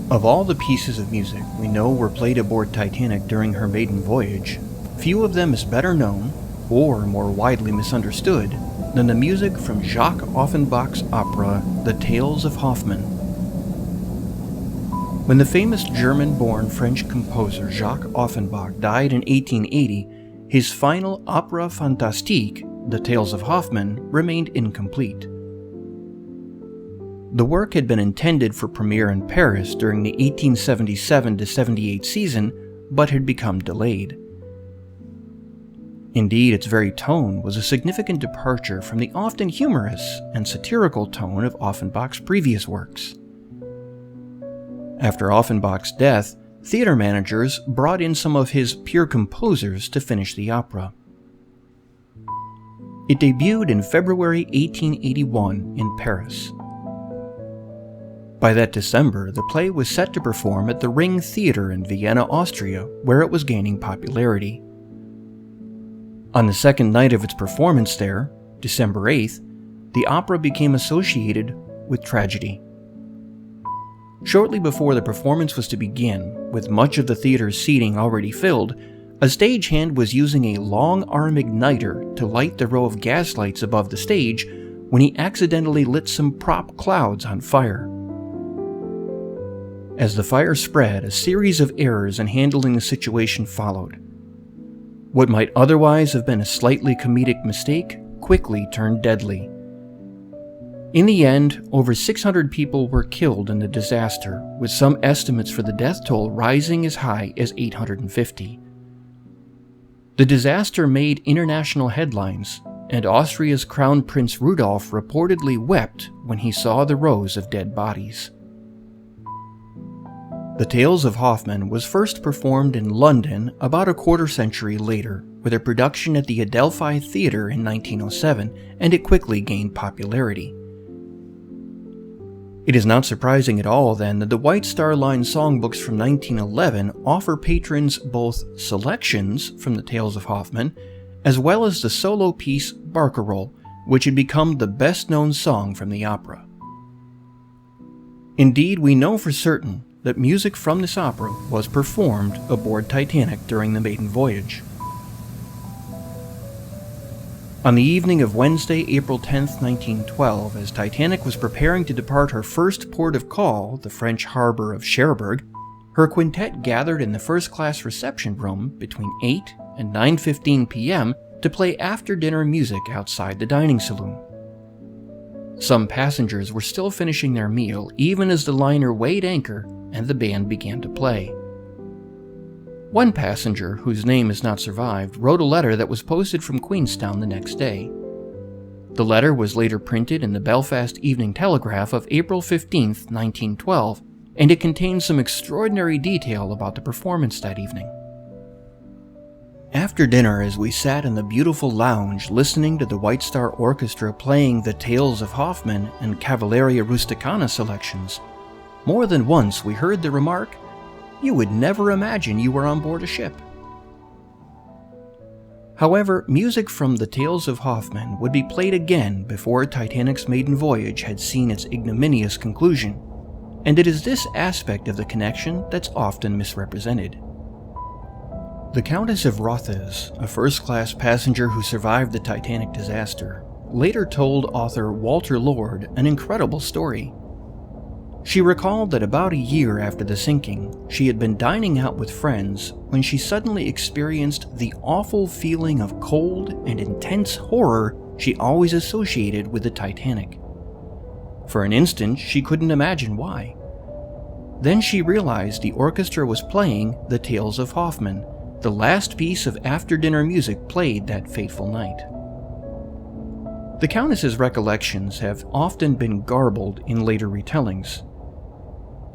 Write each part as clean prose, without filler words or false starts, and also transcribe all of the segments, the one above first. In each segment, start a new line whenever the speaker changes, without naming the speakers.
Of all the pieces of music we know were played aboard Titanic during her maiden voyage, few of them is better known, or more widely misunderstood, than the music from Jacques Offenbach's opera, The Tales of Hoffman. When the famous German-born French composer Jacques Offenbach died in 1880, his final opera fantastique, The Tales of Hoffman, remained incomplete. The work had been intended for premiere in Paris during the 1877-78 season, but had become delayed. Indeed, its very tone was a significant departure from the often humorous and satirical tone of Offenbach's previous works. After Offenbach's death, theater managers brought in some of his peer composers to finish the opera. It debuted in February 1881 in Paris. By that December, the play was set to perform at the Ring Theatre in Vienna, Austria, where it was gaining popularity. On the second night of its performance there, December 8th, the opera became associated with tragedy. Shortly before the performance was to begin, with much of the theater's seating already filled, a stagehand was using a long-arm igniter to light the row of gaslights above the stage when he accidentally lit some prop clouds on fire. As the fire spread, a series of errors in handling the situation followed. What might otherwise have been a slightly comedic mistake quickly turned deadly. In the end, over 600 people were killed in the disaster, with some estimates for the death toll rising as high as 850. The disaster made international headlines, and Austria's Crown Prince Rudolf reportedly wept when he saw the rows of dead bodies. The Tales of Hoffman was first performed in London about a quarter century later, with a production at the Adelphi Theatre in 1907, and it quickly gained popularity. It is not surprising at all, then, that the White Star Line songbooks from 1911 offer patrons both selections from the Tales of Hoffman, as well as the solo piece Barcarolle, which had become the best-known song from the opera. Indeed, we know for certain that music from this opera was performed aboard Titanic during the maiden voyage. On the evening of Wednesday, April 10, 1912, as Titanic was preparing to depart her first port of call, the French harbor of Cherbourg, her quintet gathered in the first-class reception room between 8 and 9:15 p.m. to play after-dinner music outside the dining saloon. Some passengers were still finishing their meal even as the liner weighed anchor and the band began to play. One passenger, whose name has not survived, wrote a letter that was posted from Queenstown the next day. The letter was later printed in the Belfast Evening Telegraph of April 15, 1912, and it contains some extraordinary detail about the performance that evening. After dinner, as we sat in the beautiful lounge listening to the White Star Orchestra playing the Tales of Hoffman and Cavalleria Rusticana selections, more than once we heard the remark, "You would never imagine you were on board a ship." However, music from the Tales of Hoffman would be played again before Titanic's maiden voyage had seen its ignominious conclusion, and it is this aspect of the connection that's often misrepresented. The Countess of Rothes, a first-class passenger who survived the Titanic disaster, later told author Walter Lord an incredible story. She recalled that about a year after the sinking, she had been dining out with friends when she suddenly experienced the awful feeling of cold and intense horror she always associated with the Titanic. For an instant, she couldn't imagine why. Then she realized the orchestra was playing The Tales of Hoffman, the last piece of after-dinner music played that fateful night. The Countess's recollections have often been garbled in later retellings.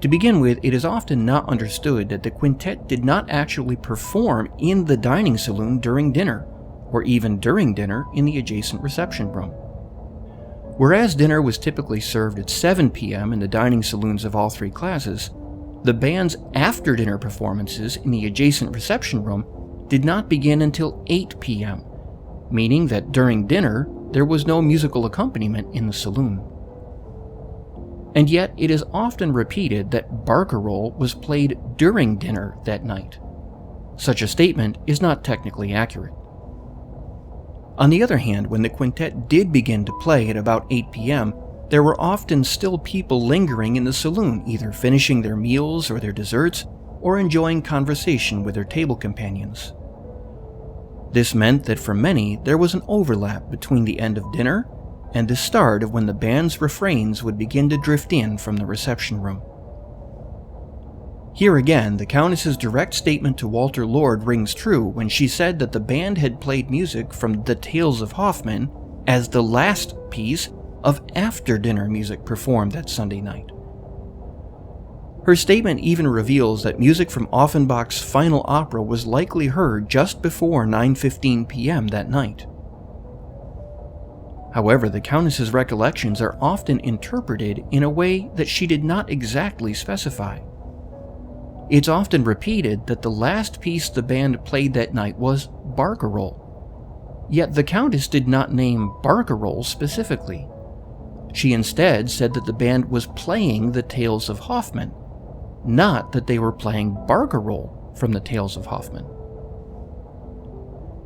To begin with, it is often not understood that the quintet did not actually perform in the dining saloon during dinner, or even during dinner in the adjacent reception room. Whereas dinner was typically served at 7 p.m. in the dining saloons of all three classes, the band's after-dinner performances in the adjacent reception room did not begin until 8 p.m., meaning that during dinner there was no musical accompaniment in the saloon. and yet it is often repeated that Barcarolle was played during dinner that night. Such a statement is not technically accurate. On the other hand, when the quintet did begin to play at about 8 p.m., there were often still people lingering in the saloon, either finishing their meals or their desserts, or enjoying conversation with their table companions. This meant that for many, there was an overlap between the end of dinner and the start of when the band's refrains would begin to drift in from the reception room. Here again, the Countess's direct statement to Walter Lord rings true when she said that the band had played music from the Tales of Hoffman as the last piece of after-dinner music performed that Sunday night. Her statement even reveals that music from Offenbach's final opera was likely heard just before 9:15 p.m. that night. However, the Countess's recollections are often interpreted in a way that she did not exactly specify. It's often repeated that the last piece the band played that night was Barcarolle, yet the Countess did not name Barcarolle specifically. She instead said that the band was playing the Tales of Hoffman, not that they were playing Barcarolle from the Tales of Hoffman.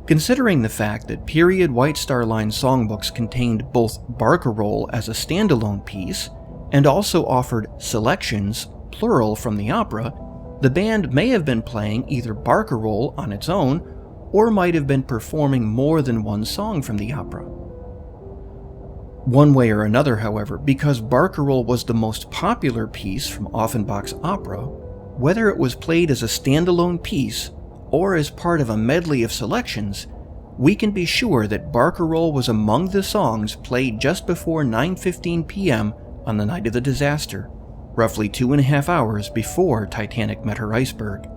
Considering the fact that period White Star Line songbooks contained both Barcarolle as a standalone piece and also offered selections, plural, from the opera, the band may have been playing either Barcarolle on its own or might have been performing more than one song from the opera. One way or another, however, because Barcarolle was the most popular piece from Offenbach's opera, whether it was played as a standalone piece or as part of a medley of selections, we can be sure that Barcarolle was among the songs played just before 9:15 p.m. on the night of the disaster, roughly 2.5 hours before Titanic met her iceberg.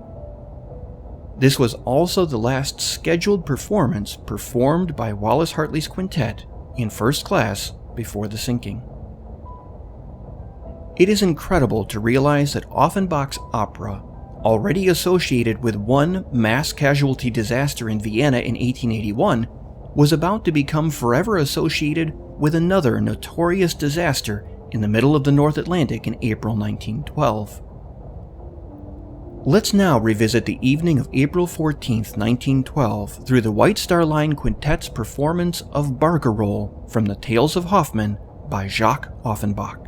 This was also the last scheduled performance performed by Wallace Hartley's quintet in first class before the sinking. It is incredible to realize that Offenbach's opera, already associated with one mass casualty disaster in Vienna in 1881, was about to become forever associated with another notorious disaster in the middle of the North Atlantic in April 1912. Let's now revisit the evening of April 14, 1912, through the White Star Line Quintet's performance of Barcarolle from the Tales of Hoffman by Jacques Offenbach.